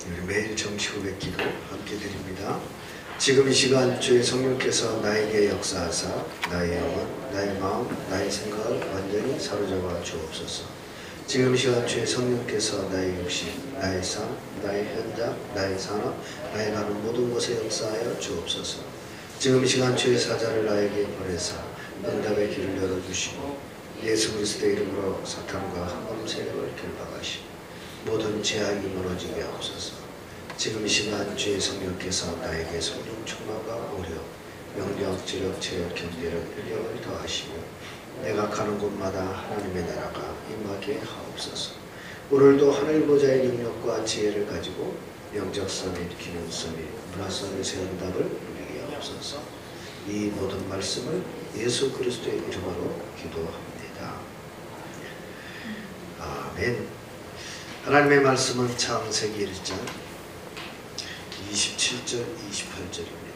우리 매일 정식 후백 기도 함께 드립니다. 지금 이 시간 주의 성령께서 나에게 역사하사 나의 영혼, 나의 마음, 나의 생각을 완전히 사로잡아 주옵소서. 지금 이 시간 주의 성령께서 나의 육신, 나의 삶, 나의 현장, 나의 산업, 나의 가는 모든 곳에 역사하여 주옵소서. 지금 이 시간 주의 사자를 나에게 보내사 응답의 길을 열어주시고 예수 그리스도의 이름으로 사탄과 항암 세력을 결박하시고 모든 제약이 무너지게 하옵소서. 지금 이 시간 주의 성령께서 나에게 성령 충만과 오력, 명령, 지력, 체력, 경제력, 인력을 더하시며 내가 가는 곳마다 하나님의 나라가 임하게 하옵소서. 오늘도 하늘 보좌의 능력과 지혜를 가지고 영적 서밋, 기능 서밋, 문화 서밋의 응답을 누리게 하옵소서. 이 모든 말씀을 예수 그리스도의 이름으로 기도합니다. 아멘. 하나님의 말씀은 창세기 1장 27절 28절입니다.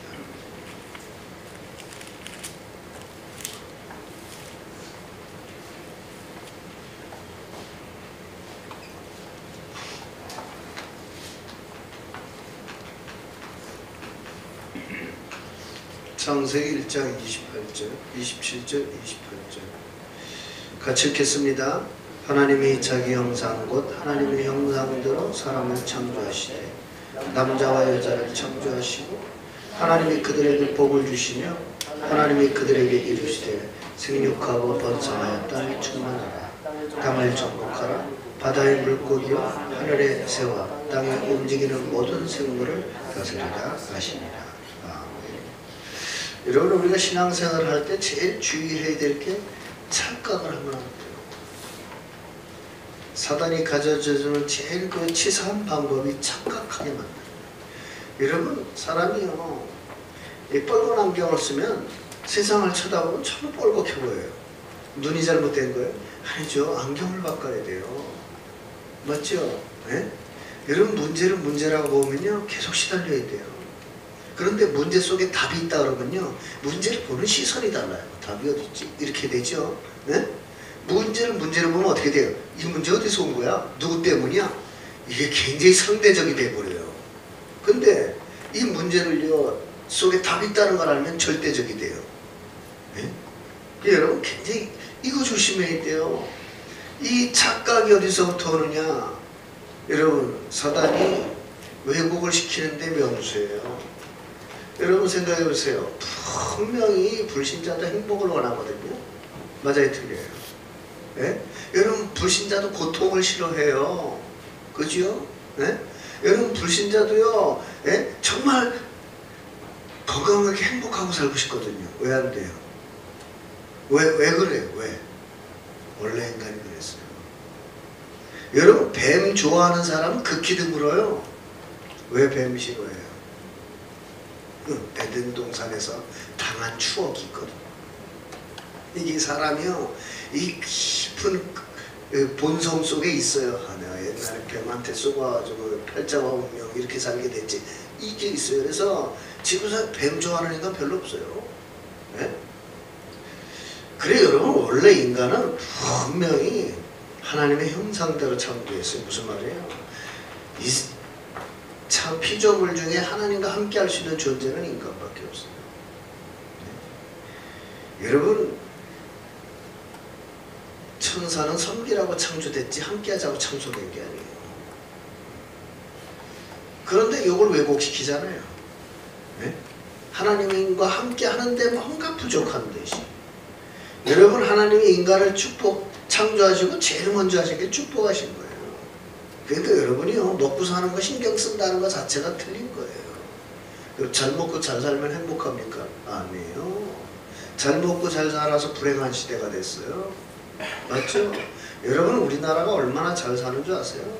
창세기 1장 28절, 27절, 28절 같이 읽겠습니다. 하나님이 자기 형상 곧 하나님의 형상대로 사람을 창조하시되 남자와 여자를 창조하시고 하나님이 그들에게 복을 주시며 하나님이 그들에게 이르시되 생육하고 번성하여 땅에 충만하라. 땅을 정복하라. 바다의 물고기와 하늘의 새와 땅에 움직이는 모든 생물을 다스리라 하시니라. 여러분, 우리가 신앙생활을 할 때 제일 주의해야 될 게 착각을 하면 안 돼요. 사단이 가져다주는 제일 그 치사한 방법이 착각하게 만드는 거예요. 여러분, 사람이요, 이 빨간 안경을 쓰면 세상을 쳐다보면 전부 뻘겋게 보여요. 눈이 잘못된 거예요? 아니죠. 안경을 바꿔야 돼요. 맞죠? 네? 여러분, 문제를 문제라고 보면요 계속 시달려야 돼요. 그런데 문제 속에 답이 있다 그러면요 문제를 보는 시선이 달라요. 답이 어디 있지? 이렇게 되죠. 네? 문제를 보면 어떻게 돼요? 이 문제 어디서 온 거야? 누구 때문이야? 이게 굉장히 상대적이 돼버려요. 근데 이 문제를요 속에 답이 있다는 걸 알면 절대적이 돼요. 네? 여러분, 굉장히 이거 조심해야 돼요. 이 착각이 어디서부터 오느냐? 여러분, 사단이 왜곡을 시키는데 명수예요. 여러분, 생각해 보세요. 분명히 불신자도 행복을 원하거든요. 맞아요, 틀려요? 네? 여러분, 불신자도 고통을 싫어해요. 그죠? 네? 여러분, 불신자도요, 네? 정말 건강하게 행복하고 살고 싶거든요. 왜 안 돼요? 왜 그래요? 왜? 원래 인간이 그랬어요. 여러분, 뱀 좋아하는 사람은 극히 드물어요. 왜 뱀 싫어해요? 에덴 동산에서 당한 추억이 있거든요. 이게 사람이요, 이 깊은 본성 속에 있어요. 내가 옛날에 뱀한테 쏘가지고 팔자와 운명 이렇게 살게 됐지. 이게 있어요. 그래서 지구상에 뱀 좋아하는 인간 별로 없어요. 네? 그래, 여러분, 원래 인간은 분명히 하나님의 형상대로 창조했어요. 무슨 말이에요? 참 피조물 중에 하나님과 함께 할 수 있는 존재는 인간밖에 없어요. 네? 여러분, 천사는 섬기라고 창조됐지 함께 하자고 창조된 게 아니에요. 그런데 이걸 왜곡시키잖아요. 네? 하나님과 함께 하는데 뭔가 부족한 듯이. 여러분, 하나님이 인간을 창조하시고 제일 먼저 하신 게 축복하신 거예요. 그러니까 여러분이요, 먹고 사는 거 신경 쓴다는 것 자체가 틀린 거예요. 잘 먹고 잘 살면 행복합니까? 아니에요. 잘 먹고 잘 살아서 불행한 시대가 됐어요. 맞죠? 여러분, 우리나라가 얼마나 잘 사는 줄 아세요?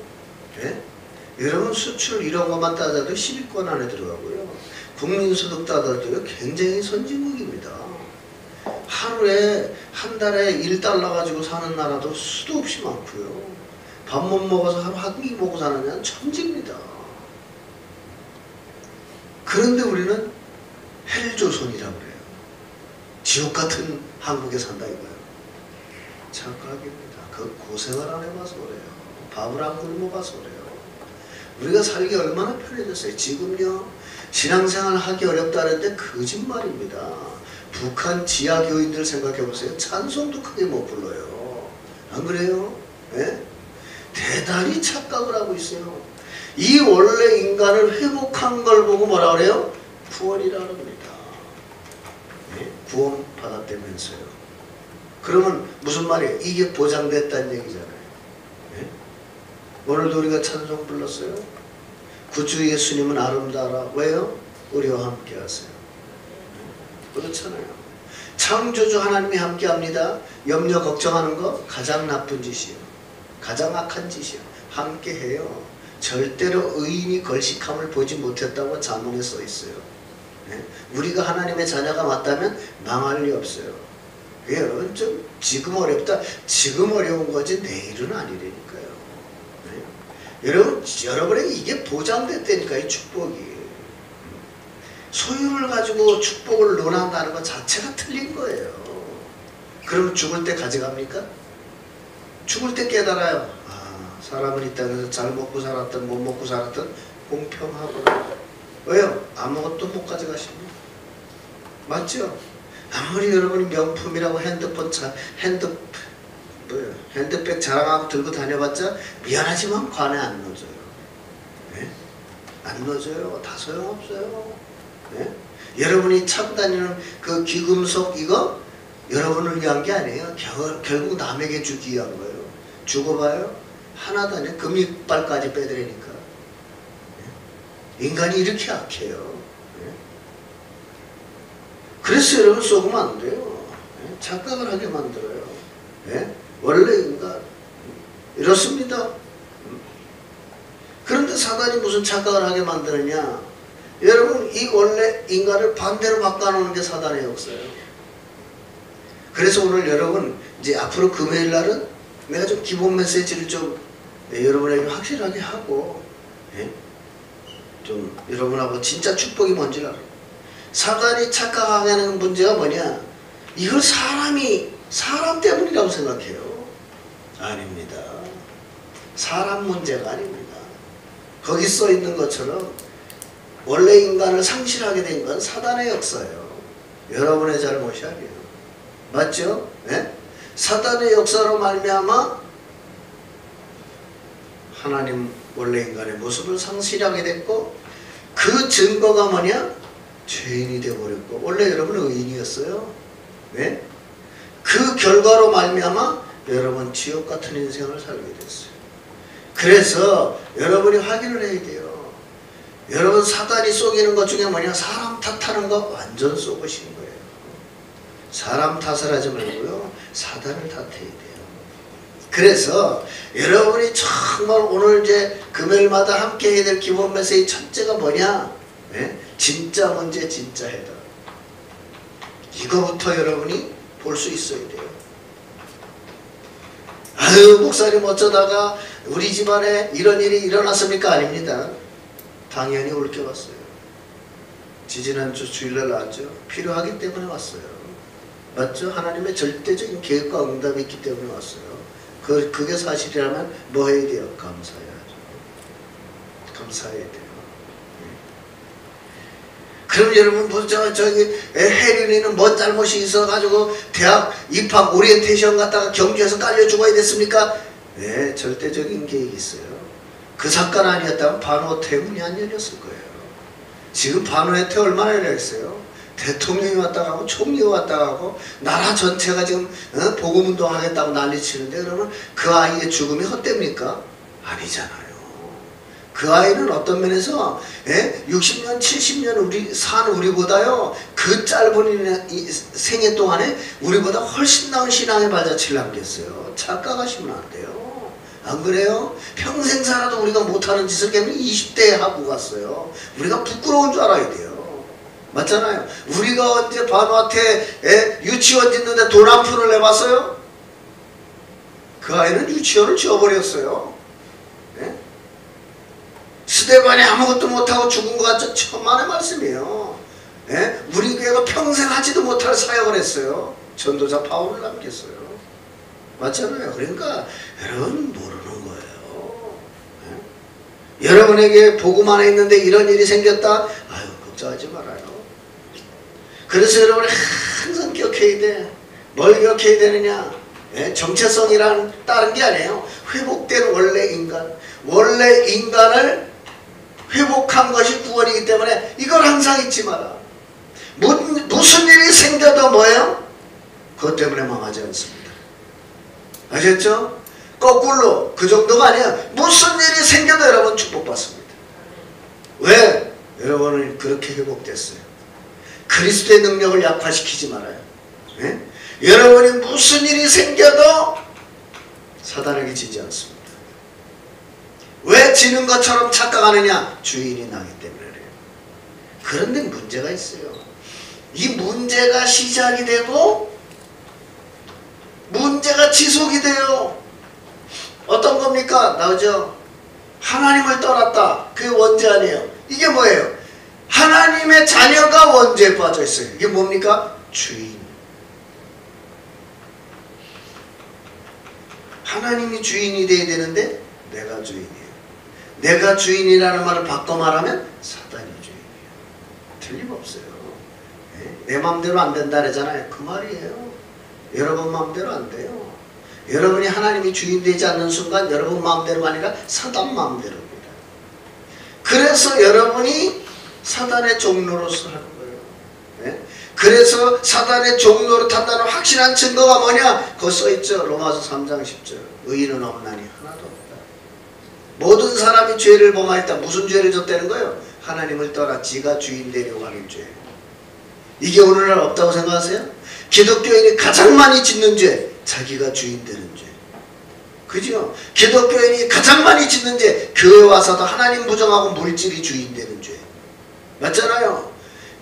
예? 여러분, 수출 1억 원만 따져도 10위권 안에 들어가고요. 국민소득 따져도 굉장히 선진국입니다. 하루에, 한 달에 1달러 가지고 사는 나라도 수도 없이 많고요. 밥 못 먹어서 하루 한 끼 먹고 사는 데는 천지입니다. 그런데 우리는 헬조선이라고 그래요. 지옥 같은 한국에 산다 이거예요. 착각입니다. 그 고생을 안 해봐서 그래요. 밥을 안 굶어봐서 그래요. 우리가 살기 얼마나 편해졌어요. 지금요 신앙생활 하기 어렵다는데 거짓말입니다. 북한 지하교인들 생각해보세요. 찬송도 크게 못 불러요. 안 그래요? 예? 대단히 착각을 하고 있어요. 이 원래 인간을 회복한 걸 보고 뭐라 그래요? 구원이라 합니다. 예? 구원 받았다면서요. 그러면 무슨 말이에요? 이게 보장됐다는 얘기잖아요. 예? 오늘도 우리가 찬송 불렀어요. 구주 예수님은 아름다워라. 왜요? 우리와 함께 하세요. 그렇잖아요. 창조주 하나님이 함께 합니다. 염려 걱정하는 거 가장 나쁜 짓이에요. 가장 악한 짓이에요. 함께 해요. 절대로 의인이 걸식함을 보지 못했다고 자문에 써 있어요. 네? 우리가 하나님의 자녀가 맞다면 망할 리 없어요. 여러분 좀 지금 어렵다. 지금 어려운 거지 내일은 아니라니까요. 네? 여러분에게 이게 보장됐다니까요. 축복이. 소유를 가지고 축복을 논한다는 것 자체가 틀린 거예요. 그럼 죽을 때 가져갑니까? 죽을 때 깨달아요. 아, 사람은 이 땅에서 잘 먹고 살았든 못 먹고 살았든 공평하구나. 왜요? 아무것도 못 가져가십니다. 맞죠? 아무리 여러분이 명품이라고 핸드백 자랑하고 들고 다녀봤자 미안하지만 관에 안 넣어줘요. 네? 안 넣어줘요. 다 소용없어요. 네? 여러분이 차고 다니는 그 귀금속 이거 여러분을 위한 게 아니에요. 결국 남에게 주기 위한 거예요. 주고 봐요. 하나도 아니에요. 금이빨까지 빼드리니까. 네? 인간이 이렇게 약해요. 네? 그래서 여러분 속으면 안 돼요. 네? 착각을 하게 만들어요. 네? 원래 인간 이렇습니다. 그런데 사단이 무슨 착각을 하게 만드느냐? 여러분 이 원래 인간을 반대로 바꿔놓는 게 사단의 역사예요. 그래서 오늘 여러분 이제 앞으로 금요일 날은 내가 좀 기본 메시지를 좀 여러분에게 확실하게 하고 좀 여러분하고 진짜 축복이 뭔지를 알아요. 사단이 착각하게 하는 문제가 뭐냐? 이걸 사람 때문이라고 생각해요. 아닙니다. 사람 문제가 아닙니다. 거기 써 있는 것처럼 원래 인간을 상실하게 된 건 사단의 역사예요. 여러분의 잘못이 아니에요. 맞죠? 네? 사단의 역사로 말미암아 하나님 원래 인간의 모습을 상실하게 됐고 그 증거가 뭐냐? 죄인이 되어버렸고 원래 여러분은 의인이었어요. 네? 그 결과로 말미암아 여러분 지옥 같은 인생을 살게 됐어요. 그래서 여러분이 확인을 해야 돼요. 여러분 사단이 속이는 것 중에 뭐냐? 사람 탓하는 거 완전 속으신 거예요. 사람 탓을 하지 말고요. 사단을 탓해야 돼요. 그래서 여러분이 정말 오늘 이제 금요일마다 함께 해야 될 기본 메시지 첫째가 뭐냐? 네? 진짜 문제 진짜 해답. 이거부터 여러분이 볼 수 있어야 돼요. 아유 목사님 어쩌다가 우리 집안에 이런 일이 일어났습니까? 아닙니다. 당연히 올게 왔어요. 지지난주 주일날 나왔죠. 필요하기 때문에 왔어요. 맞죠? 하나님의 절대적인 계획과 응답이 있기 때문에 왔어요. 그게 사실이라면 뭐 해야 돼요? 감사해야죠. 감사해야 돼요. 그럼 여러분 뭐 저기 혜륜이는 뭔 잘못이 있어가지고 대학 입학 오리엔테이션 갔다가 경주에서 깔려 죽어야 됐습니까? 네, 절대적인 계획이 있어요. 그 사건 아니었다면 반호태 문이 안 열렸을 거예요. 지금 반호태 얼마나 열렸어요? 대통령이 왔다 가고 총리가 왔다 가고 나라 전체가 지금 복음운동 하겠다고 난리치는데 그러면 그 아이의 죽음이 헛됩니까? 아니잖아요. 그 아이는 어떤 면에서 60년 70년 산 우리보다요 그 짧은 생애 동안에 우리보다 훨씬 나은 신앙의 발자취를 남겼어요. 착각하시면 안 돼요. 안 그래요? 평생 살아도 우리가 못하는 짓을 걔는 20대에 하고 갔어요. 우리가 부끄러운 줄 알아야 돼요. 맞잖아요. 우리가 언제 반화태 유치원 짓는데 돈 한 푼을 내봤어요? 그 아이는 유치원을 지어버렸어요. 네? 스데반이 아무것도 못하고 죽은 것 같죠? 천만의 말씀이에요. 네? 우리 교회가 평생 하지도 못할 사역을 했어요. 전도자 바울을 남겼어요. 맞잖아요. 그러니까 여러분 모르는 거예요. 네? 여러분에게 복음 안에 있는데 이런 일이 생겼다? 아유, 걱정하지 말아요. 그래서 여러분이 항상 기억해야 돼. 뭘 기억해야 되느냐? 정체성이란 다른 게 아니에요. 회복된 원래 인간. 원래 인간을 회복한 것이 구원이기 때문에 이걸 항상 잊지 마라. 무슨 일이 생겨도 뭐예요? 그것 때문에 망하지 않습니다. 아셨죠? 거꾸로 그 정도가 아니에요. 무슨 일이 생겨도 여러분 축복받습니다. 왜? 여러분은 그렇게 회복됐어요. 그리스도의 능력을 약화시키지 말아요. 여러분이 무슨 일이 생겨도 사단에게 지지 않습니다. 왜 지는 것처럼 착각하느냐? 주인이 나기 때문에 그래요. 그런데 문제가 있어요. 이 문제가 시작이 되고 문제가 지속이 돼요. 어떤 겁니까? 나오죠? 하나님을 떠났다. 그게 원죄 아니에요. 이게 뭐예요? 하나님의 자녀가 원죄에 빠져 있어요. 이게 뭡니까? 주인. 하나님이 주인이 돼야 되는데 내가 주인이에요. 내가 주인이라는 말을 바꿔 말하면 사단이 주인이에요. 틀림없어요. 내 마음대로 안 된다 그러잖아요. 그 말이에요. 여러분 마음대로 안 돼요. 여러분이 하나님이 주인 되지 않는 순간 여러분 마음대로가 아니라 사단 마음대로입니다. 그래서 여러분이 사단의 종로로서 하는 거예요. 그래서 사단의 종로로 탄다는 확실한 증거가 뭐냐? 그거 써있죠. 로마서 3장 10절. 의인은 없나니 하나도 없다. 모든 사람이 죄를 범하였다. 무슨 죄를 졌다는 거예요? 하나님을 떠나 지가 주인 되려고 하는 죄. 이게 오늘날 없다고 생각하세요? 기독교인이 가장 많이 짓는 죄, 자기가 주인 되는 죄. 그죠? 기독교인이 가장 많이 짓는 죄, 교회 와서도 하나님 부정하고 물질이 주인 되는 죄. 맞잖아요.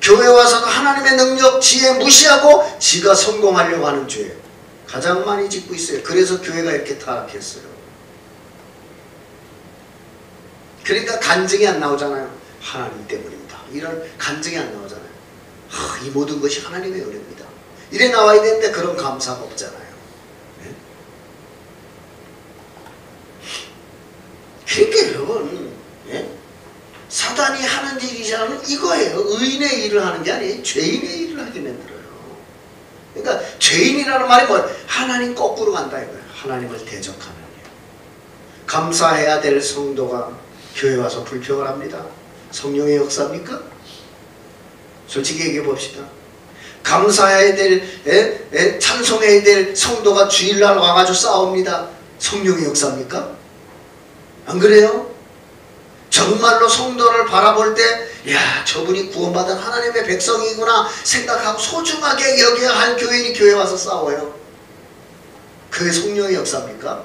교회 와서도 하나님의 능력, 지혜 무시하고 지가 성공하려고 하는 죄 가장 많이 짓고 있어요. 그래서 교회가 이렇게 타락했어요. 그러니까 간증이 안 나오잖아요. 하나님 때문입니다. 이런 간증이 안 나오잖아요. 이 모든 것이 하나님의 은혜입니다. 이래 나와야 되는데 그런 감사가 없잖아요. 그러니까 여러분, 사단이 하는 일이자면 이거예요. 의인의 일을 하는 게 아니에요. 죄인의 일을 하게 만들어요. 그러니까 죄인이라는 말이 뭐예요? 하나님 거꾸로 간다 이거예요. 하나님을 대적하는 일. 감사해야 될 성도가 교회 와서 불평을 합니다. 성령의 역사입니까? 솔직히 얘기해 봅시다. 감사해야 될, 찬송해야 될 성도가 주일날 와가지고 싸웁니다. 성령의 역사입니까? 안 그래요? 정말로 성도를 바라볼 때, 야, 저분이 구원받은 하나님의 백성이구나 생각하고 소중하게 여겨야 할 교인이 교회 와서 싸워요. 그게 성령의 역사입니까?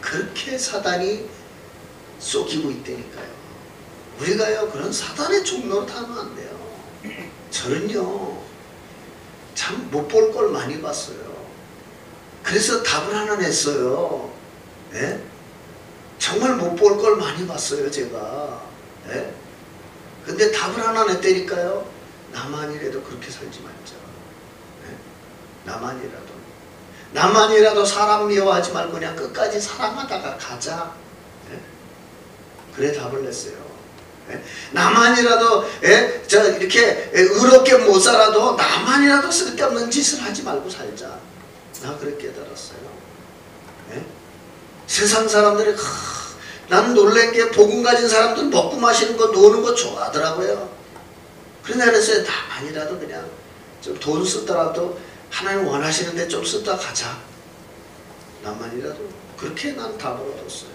그렇게 사단이 쏘기고 있다니까요. 우리가요, 그런 사단의 종로로 타면 안 돼요. 저는요, 참 못 볼 걸 많이 봤어요. 그래서 답을 하나 냈어요. 정말 못 볼 걸 많이 봤어요, 제가. 근데 답을 하나 냈다니까요. 나만이라도 그렇게 살지 말자. 나만이라도 사람 미워하지 말고 그냥 끝까지 사랑하다가 가자. 그래 답을 냈어요. 나만이라도 이렇게 의롭게 못 살아도 나만이라도 쓸데없는 짓을 하지 말고 살자. 나 그렇게 깨달았어요. 세상 사람들이 난 놀란 게 복음 가진 사람들 먹고 마시는 거 노는 거 좋아하더라고요. 그래서 그랬어요. 나만이라도 그냥 좀 돈 쓰더라도 하나님 원하시는데 좀 쓰다 가자. 나만이라도 그렇게 난 답을 얻었어요.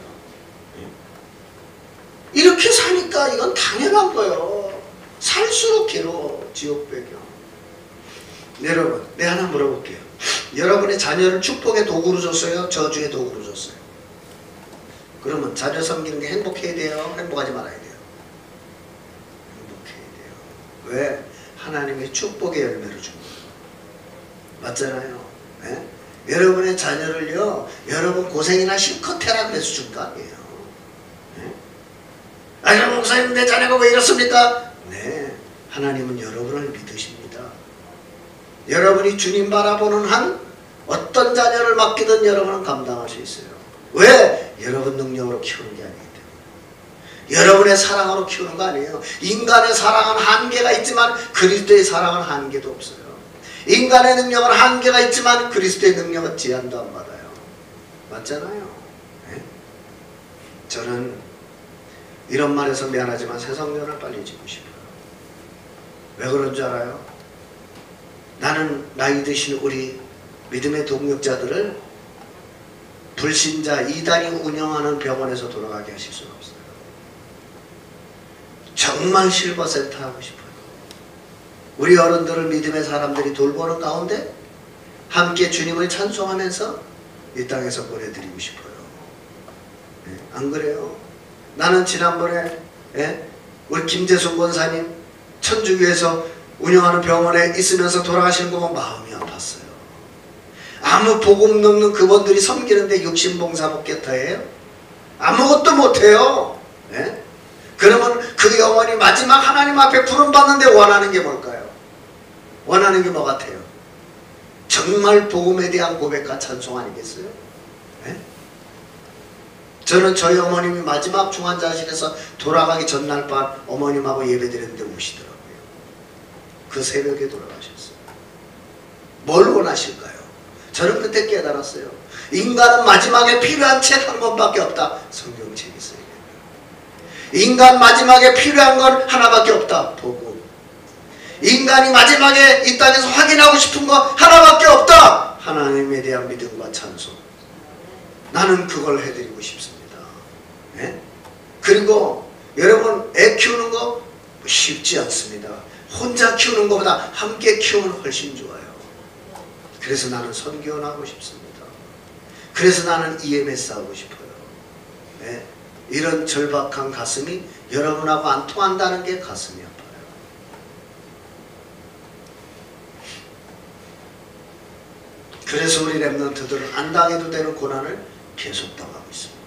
이렇게 사니까 이건 당연한 거예요. 살수록 괴로워. 지옥 배경. 여러분, 내가 하나 물어볼게요. 여러분의 자녀를 축복의 도구로 줬어요? 저주의 도구로 줬어요? 그러면 자녀 섬기는 게 행복해야 돼요? 행복하지 말아야 돼요? 행복해야 돼요. 왜? 하나님의 축복의 열매를 준 거예요. 맞잖아요. 여러분의 자녀를요, 여러분 고생이나 실컷 해라 그래서 준 거 아니에요. 아니, 목사님 내 자녀가 왜 이렇습니까? 네, 하나님은 여러분을 믿으십니다. 여러분이 주님 바라보는 한 어떤 자녀를 맡기든 여러분은 감당할 수 있어요. 왜? 여러분 능력으로 키우는 게 아니기 때문에, 여러분의 사랑으로 키우는 거 아니에요. 인간의 사랑은 한계가 있지만 그리스도의 사랑은 한계도 없어요. 인간의 능력은 한계가 있지만 그리스도의 능력은 제한도 안 받아요. 맞잖아요. 네? 저는 이런 말해서 미안하지만 새 성전을 빨리 짓고 싶어요. 왜 그런 줄 알아요? 나는 나이 드신 우리 믿음의 동력자들을 불신자 이단이 운영하는 병원에서 돌아가게 하실 수는 없어요. 정말 실버센터 하고 싶어요. 우리 어른들을 믿음의 사람들이 돌보는 가운데 함께 주님을 찬송하면서 이 땅에서 보내드리고 싶어요. 네, 안 그래요? 나는 지난번에 우리 김재순 권사님 천주교에서 운영하는 병원에 있으면서 돌아가시는 거 보면 마음이 아팠어요. 아무 복음 없는 그분들이 섬기는데 육신봉사복개터예요? 아무것도 못해요. 네? 그러면 그 영혼이 마지막 하나님 앞에 부름받는데 원하는 게 뭘까요? 원하는 게 뭐 같아요? 정말 복음에 대한 고백과 찬송 아니겠어요? 네? 저는 저희 어머님이 마지막 중환자실에서 돌아가기 전날 밤 어머님하고 예배드렸는데 우시더라고요. 그 새벽에 돌아가셨어요. 뭘 원하실까요? 저는 그때 깨달았어요. 인간은 마지막에 필요한 책 한 권밖에 없다. 성경책이 있어요. 인간 마지막에 필요한 건 하나밖에 없다. 복음. 인간이 마지막에 이 땅에서 확인하고 싶은 거 하나밖에 없다. 하나님에 대한 믿음과 찬송. 나는 그걸 해드리고 싶습니다. 네? 그리고 여러분 애 키우는 거 쉽지 않습니다. 혼자 키우는 것보다 함께 키우면 훨씬 좋아요. 그래서 나는 선교원 하고 싶습니다. 그래서 나는 EMS 하고 싶어요. 네? 이런 절박한 가슴이 여러분하고 안 통한다는 게 가슴이 아파요. 그래서 우리 렘넌트들은 안 당해도 되는 고난을 계속 당하고 있습니다.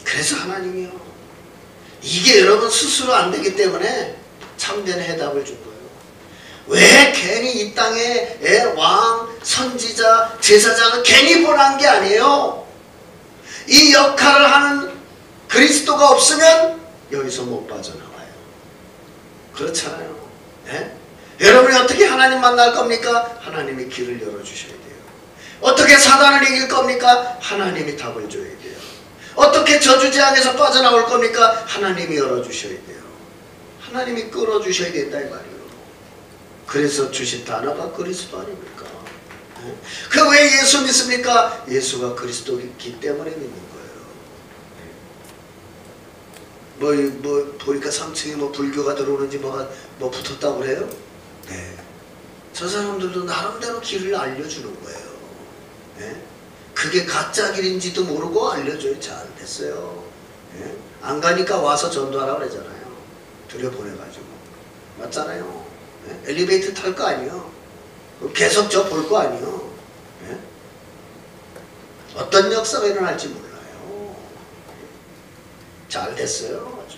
그래서 하나님이요, 이게 여러분 스스로 안 되기 때문에 참된 해답을 준 거예요. 왜 괜히 이 땅에 왕, 선지자, 제사장은 괜히 보내는 게 아니에요. 이 역할을 하는 그리스도가 없으면 여기서 못 빠져나와요. 그렇잖아요. 네? 여러분이 어떻게 하나님 만날 겁니까? 하나님이 길을 열어주셔야 돼요. 어떻게 사단을 이길 겁니까? 하나님이 답을 줘야 돼요. 어떻게 저주재앙에서 빠져나올 겁니까? 하나님이 열어주셔야 돼요. 하나님이 끌어주셔야 된다 이 말이에요. 그래서 주신 단어가 그리스도 아닙니까? 네? 그 왜 예수 믿습니까? 예수가 그리스도이기 때문에 믿는 거예요. 뭐 보니까 3층에 뭐 불교가 들어오는지 뭐 붙었다고 그래요? 네. 저 사람들도 나름대로 길을 알려주는 거예요. 네? 그게 가짜 길인지도 모르고 알려줘요. 잘 됐어요. 네? 안 가니까 와서 전도하라고 그러잖아요. 들여보내가지고. 맞잖아요. 네? 엘리베이터 탈 거 아니에요. 계속 저 볼 거 아니에요. 네? 어떤 역사가 일어날지 몰라요. 잘 됐어요. 아주.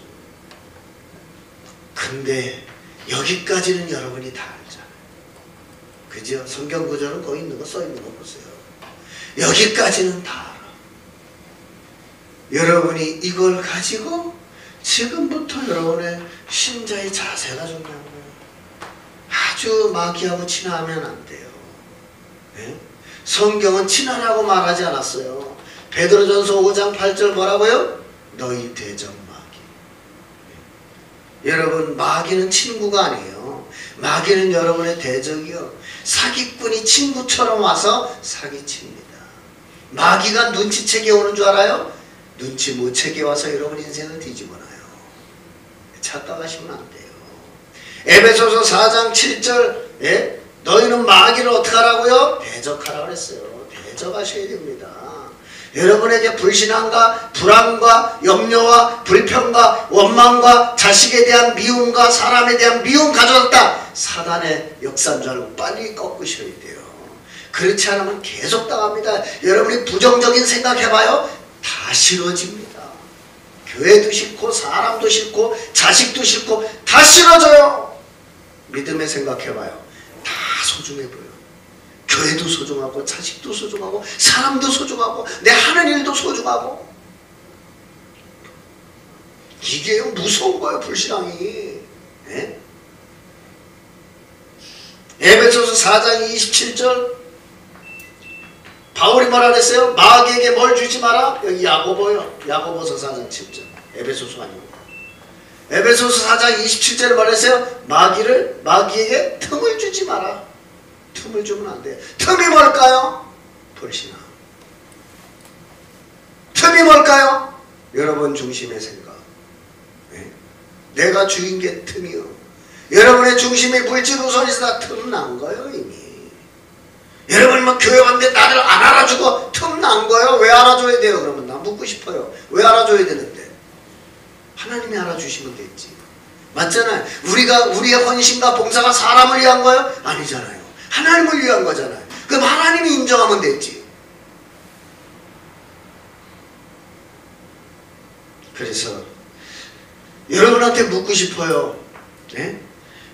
근데 여기까지는 여러분이 다 알잖아요. 그죠? 성경 구절은 거기 있는 거 써 있는 거 보세요. 여기까지는 다 알아. 여러분이 이걸 가지고 지금부터 여러분의 신자의 자세가 중요한 거예요. 아주 마귀하고 친하면 안 돼요. 네? 성경은 친하라고 말하지 않았어요. 베드로전서 5장 8절 뭐라고요? 너희 대적 마귀. 네? 여러분 마귀는 친구가 아니에요. 마귀는 여러분의 대적이요. 사기꾼이 친구처럼 와서 사기칩니다. 마귀가 눈치채게 오는 줄 알아요? 눈치 못 채게 와서 여러분 인생을 뒤집어놔요. 착각하시면 안 돼요. 에베소서 4장 7절 예? 너희는 마귀를 어떻게 하라고요? 대적하라고 그랬어요. 대적하셔야 됩니다. 여러분에게 불신앙과 불안과 염려와 불평과 원망과 자식에 대한 미움과 사람에 대한 미움 가져왔다. 사단의 역사인 줄 알고 빨리 꺾으셔야 돼요. 그렇지 않으면 계속 당합니다. 여러분이 부정적인 생각해봐요. 다 싫어집니다. 교회도 싫고 사람도 싫고 자식도 싫고 다 싫어져요. 믿음의 생각해봐요. 다 소중해 보여. 교회도 소중하고 자식도 소중하고 사람도 소중하고 내 하는 일도 소중하고. 이게 무서운 거예요, 불신앙이. 예? 에베소서 4장 27절 바울이 뭐라 그랬어요? 마귀에게 뭘 주지 마라? 여기 야고보요. 야고보서 4장 7절. 에베소서 아니고. 에베소서 4장 27절에 말했어요. 마귀에게 틈을 주지 마라. 틈을 주면 안 돼. 틈이 뭘까요? 불신앙. 틈이 뭘까요? 여러분 중심의 생각. 네? 내가 주인 게 틈이요. 여러분의 중심이 물질 우선이다. 틈 난 거예요 이미. 여러분 뭐 교회 왔는데 나를 안 알아주고 틈 난 거예요. 왜 알아줘야 돼요? 그러면 나 묻고 싶어요. 왜 알아줘야 되는데? 하나님이 알아주시면 됐지. 맞잖아요. 우리의 헌신과 봉사가 사람을 위한 거예요? 아니잖아요. 하나님을 위한 거잖아요. 그럼 하나님이 인정하면 됐지. 그래서 여러분한테 묻고 싶어요. 네?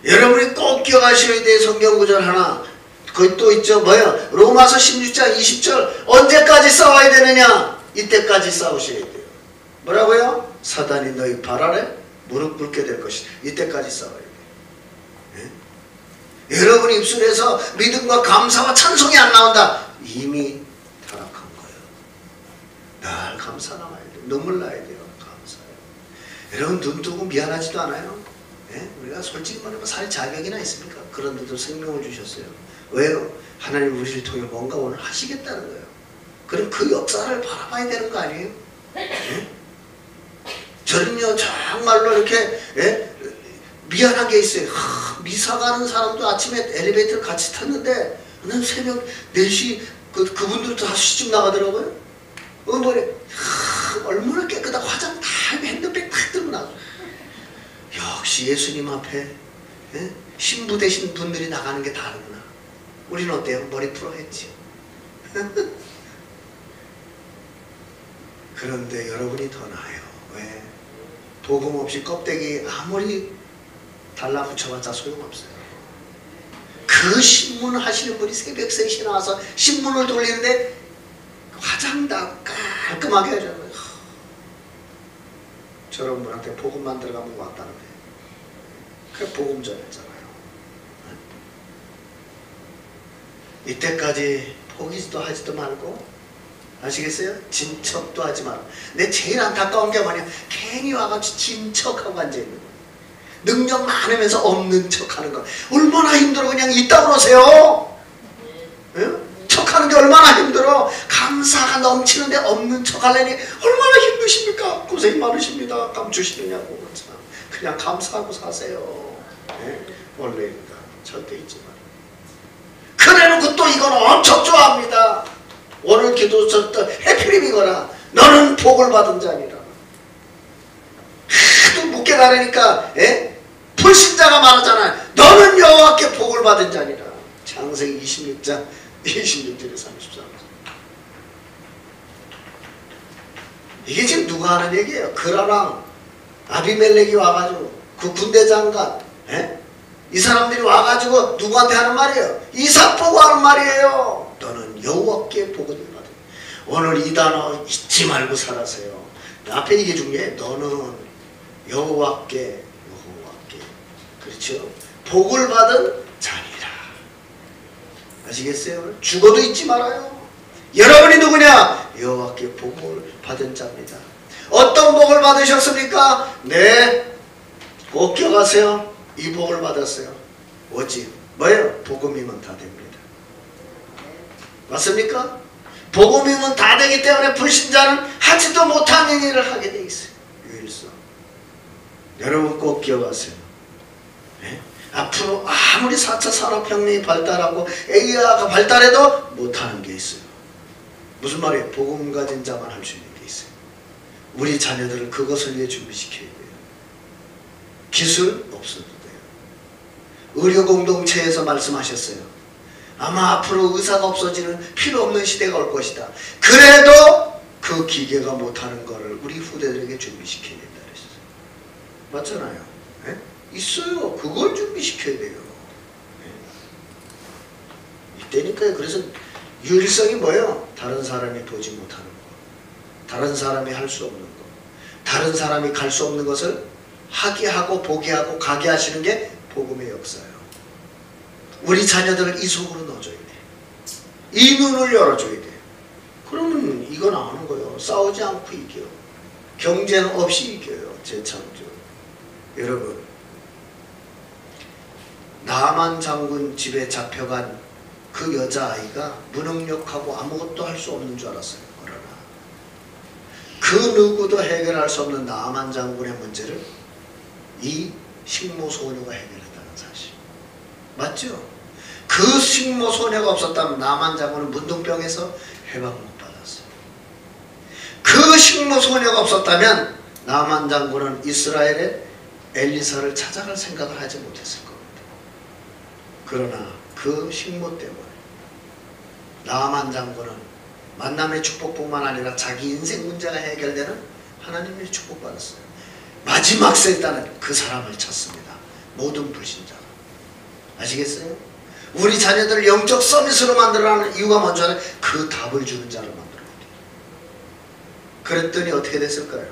여러분이 꼭 기억하셔야 될 성경 구절 하나. 거기 또 있죠. 뭐야? 로마서 16장 20절. 언제까지 싸워야 되느냐? 이때까지 싸우셔야 돼요. 뭐라고요? 사단이 너희 발 아래 무릎 꿇게 될 것이다. 이때까지 싸워야 돼요. 네? 여러분 입술에서 믿음과 감사와 찬송이 안 나온다. 이미 타락한 거예요. 늘 감사 나와야 돼요. 눈물 나야 돼요. 감사해요. 여러분 눈 뜨고 미안하지도 않아요? 네? 우리가 솔직히 말하면 살 자격이나 있습니까? 그런데도 생명을 주셨어요. 왜요? 하나님 우리를 통해 뭔가 오늘 하시겠다는 거예요. 그럼 그 역사를 바라봐야 되는 거 아니에요? 네? 저는요 정말로 이렇게 미안한 게 있어요. 미사 가는 사람도 아침에 엘리베이터를 같이 탔는데 난 새벽 4시 그분들도 5시쯤 나가더라고요. 뭐래 얼마나 깨끗하고 화장 다 하고 핸드백 탁 들고 나가. 역시 예수님 앞에 신부 되신 분들이 나가는 게 다르구나. 우리는 어때요? 머리 풀어 했지. 그런데 여러분이 더 나아요. 왜? 복음 없이 껍데기 아무리 달라붙여봤자 소용없어요. 그 신문 하시는 분이 새벽 3시에 나와서 신문을 돌리는데 화장 다 깔끔하게 하잖아요. 저런 분한테 복음만 들어가면 왔다는데 그게 복음 전했잖아요. 이때까지 포기도 하지도 말고 아시겠어요? 진척도 하지 마라. 내 제일 안타까운 게 뭐냐? 괜히 와가지고 진척하고 앉아있는 거예요. 능력 많으면서 없는 척하는 거. 얼마나 힘들어. 그냥 이따 오세요. 응? 척하는 게 얼마나 힘들어. 감사가 넘치는데 없는 척하려니 얼마나 힘드십니까? 고생이 많으십니다. 감추시느냐고. 그냥 감사하고 사세요. 네? 원래입니다. 절대 잊지 마라. 그래놓고 또 이건 엄청 좋아합니다. 오늘 기도 쳤던 해피림이거나 너는 복을 받은 자니라. 하도 묻게 다르니까 불신자가 말하잖아요. 너는 여호와께 복을 받은 자니라. 창세기 26장 26절에 33절. 이게 지금 누가 하는 얘기예요? 그라랑 아비멜렉이 와가지고 그 군대 장관 이 사람들이 와가지고 누구한테 하는 말이에요? 이삭 보고 하는 말이에요. 너는 여호와께 복을 받은. 오늘 이 단어 잊지 말고 살아세요. 앞에 이게 중요해. 너는 여호와께 그렇죠? 복을 받은 자니라. 아시겠어요? 죽어도 잊지 말아요. 여러분이 누구냐? 여호와께 복을 받은 자입니다. 어떤 복을 받으셨습니까? 네, 꼭 기억하세요. 이 복을 받았어요. 오직 뭐예요? 복음이면 다 됩니다. 맞습니까? 복음이면 다 되기 때문에 불신자는 하지도 못하는 일을 하게 돼 있어요. 유일성. 여러분 꼭 기억하세요. 네? 앞으로 아무리 4차 산업혁명이 발달하고 AI가 발달해도 못하는 게 있어요. 무슨 말이에요? 복음 가진 자만 할 수 있는 게 있어요. 우리 자녀들을 그것을 위해 준비시켜야 돼요. 기술 없어도 돼요. 의료 공동체에서 말씀하셨어요. 아마 앞으로 의사가 없어지는 필요 없는 시대가 올 것이다. 그래도 그 기계가 못하는 거를 우리 후대들에게 준비시켜야 된다 그랬어요. 맞잖아요. 네? 있어요. 그걸 준비시켜야 돼요. 네? 있다니까요. 그래서 유일성이 뭐예요? 다른 사람이 보지 못하는 거, 다른 사람이 할 수 없는 거, 다른 사람이 갈 수 없는 것을 하게 하고 보게 하고 가게 하시는 게 복음의 역사예요. 우리 자녀들을 이 속으로 넣어줘야 돼. 이 눈을 열어줘야 돼. 그러면 이건 아는 거예요. 싸우지 않고 이겨요. 경쟁 없이 이겨요. 재창조. 여러분, 나만 장군 집에 잡혀간 그 여자아이가 무능력하고 아무것도 할 수 없는 줄 알았어요. 그러나 그 누구도 해결할 수 없는 나만 장군의 문제를 이 식모소녀가 해결했다는 사실. 맞죠? 그 식모소녀가 없었다면 나만 장군은 문둥병에서 해방 못 받았어요. 그 식모소녀가 없었다면 나만 장군은 이스라엘의 엘리사를 찾아갈 생각을 하지 못했을 겁니다. 그러나 그 식모 때문에 나만 장군은 만남의 축복뿐만 아니라 자기 인생 문제가 해결되는 하나님의 축복받았어요. 마지막 세단은 그 사람을 찾습니다. 모든 불신자가. 아시겠어요? 우리 자녀들을 영적 서밋으로 만들어가는 이유가 뭔지 그 답을 주는 자를 만들어야 돼요. 그랬더니 어떻게 됐을까요?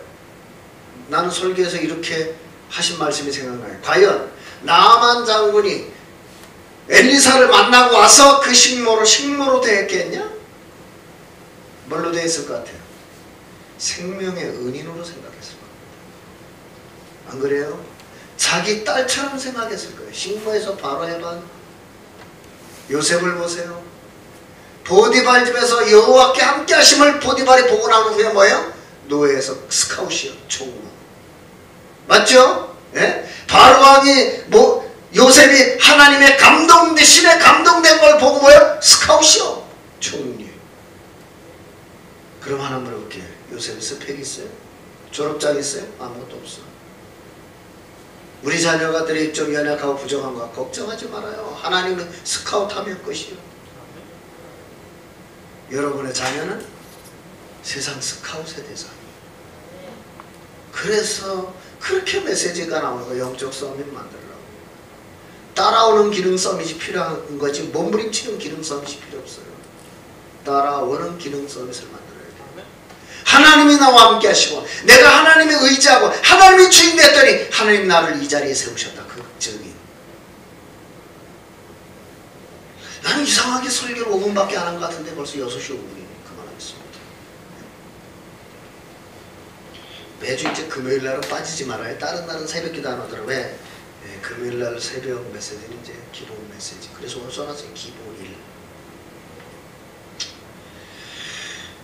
나는 설교에서 이렇게 하신 말씀이 생각나요. 과연 나만 장군이 엘리사를 만나고 와서 그 식모로 대했겠냐? 뭘로 대했을 것 같아요? 생명의 은인으로 생각했을 겁니다. 안 그래요? 자기 딸처럼 생각했을 거예요. 식모에서 바로 해방. 요셉을 보세요. 보디발 집에서 여호와께 함께 하심을 보디발이 보고 난 후에 뭐예요? 노예에서 스카웃이요. 총무. 맞죠? 예? 바로 왕이 요셉이 하나님의 신에 감동된 걸 보고 뭐예요? 스카웃이요. 총리. 그럼 하나 물어볼게요. 요셉이 스펙 있어요? 졸업장 있어요? 아무것도 없어. 우리 자녀가들이 좀 연약하고 부정한 거 걱정하지 말아요. 하나님은 스카웃하면 끝이요. 여러분의 자녀는 세상 스카웃의 대상이에요. 그래서 그렇게 메시지가 나오는 거예요. 영적 서밋 만들라고. 따라오는 기능 서밋이 필요한 거지 몸부림치는 기능 서밋이 필요 없어요. 따라오는 기능 서밋을 만들어야 돼요. 하나님이 나와 함께 하시고 내가 하나님의 의지하고 하나님이 주인 됐더니 하나님 나를 이 자리에 세우셨다. 그 증인. 나는 이상하게 설교를 5분밖에 안 한 것 같은데 벌써 6시 5분이네. 그만하겠습니다. 매주 이제 금요일날은 빠지지 말아요. 다른 날은 새벽기도 안 오더라고요. 왜? 금요일날 새벽 메시지는 이제 기본 메시지. 그래서 오늘 써놨어요. 기본 1.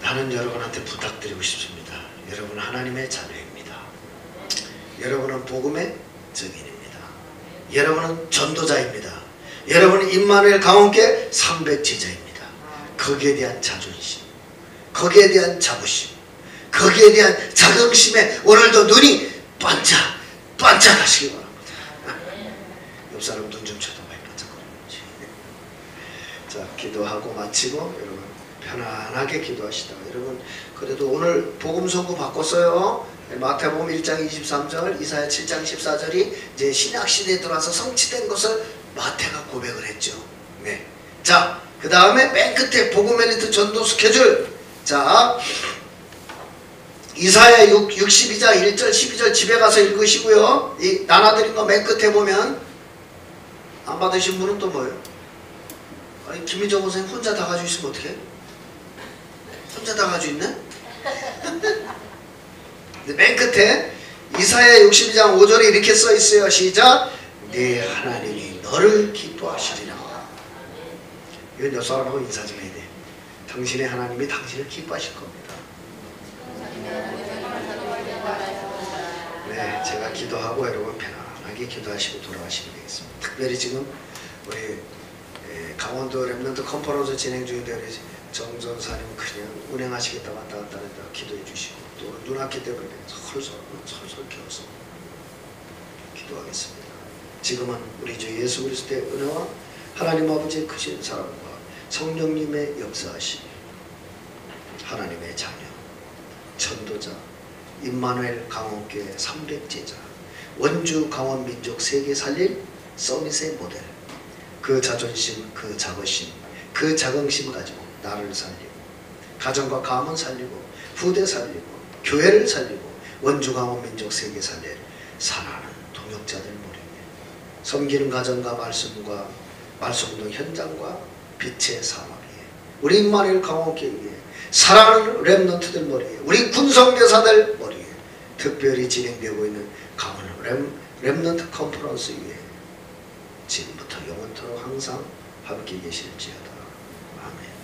나는 여러분한테 부탁드리고 싶습니다. 여러분 하나님의 자녀입니다. 여러분은 복음의 증인입니다. 여러분은 전도자입니다. 여러분은 임마누엘 강원교회 300제자입니다. 거기에 대한 자존심, 거기에 대한 자부심, 거기에 대한 자긍심에 오늘도 눈이 반짝하시기 바랍니다. 옆 사람 눈 좀 쳐다봐요. 반짝거리는지. 자, 기도하고 마치고 여러분 편안하게 기도하시다가 여러분 그래도 오늘 복음 선고 바꿨어요. 마태복음 1장 23절, 이사야 7장 14절이 이제 신약시대에 들어와서 성취된 것을 마태가 고백을 했죠. 네. 자, 그 다음에 맨 끝에 복음 엘리트 전도 스케줄. 자, 이사야 62장 1절 12절 집에 가서 읽으시고요. 이 나눠드린 거 맨 끝에 보면 안 받으신 분은 또 뭐예요? 아니 김희정 선생님 혼자 다 가지고 있으면 어떡해? 혼자 다 가지고 있네? 맨 끝에 이사야 62장 5절에 이렇게 써 있어요. 시작. 네 하나님이 너를 기뻐하시리라. 이건 옆 사람하고 인사 좀 해야 돼. 당신의 하나님이 당신을 기뻐하실 겁니다. 네, 제가 기도하고 여러분 편안하게 기도하시고 돌아가시면 되겠습니다. 특별히 지금 우리 강원도 랩런트 컨퍼런스 진행 중인데 우리 정 전사님 그냥 운행하시겠다 왔다 갔다 했다 기도해 주시고 또 눈앞기 때문에 솔솔 겨워서 기도하겠습니다. 지금은 우리 주 예수 그리스도의 은혜와 하나님 아버지의 크신 사랑과 성령님의 역사하심, 하나님의 자녀, 전도자, 임마누엘 강원교회 300제자, 원주 강원 민족 세계 살릴 서밋의 모델, 그 자존심, 그 자부심, 그 자긍심 가지고 나를 살리고 가정과 가문 살리고 후대 살리고 교회를 살리고 원주강원 민족 세계 살릴 사랑하는 동역자들 모임에 섬기는 가정과 말씀과 말씀운동 현장과 빛의 사막 위에 우리 임마누엘 강원교회에 사랑하는 렘넌트들 머리에 우리 군성교사들 머리에 특별히 진행되고 있는 강원 렘넌트 컨퍼런스 위에 지금부터 영원토록 항상 함께 계실지어다. 아멘.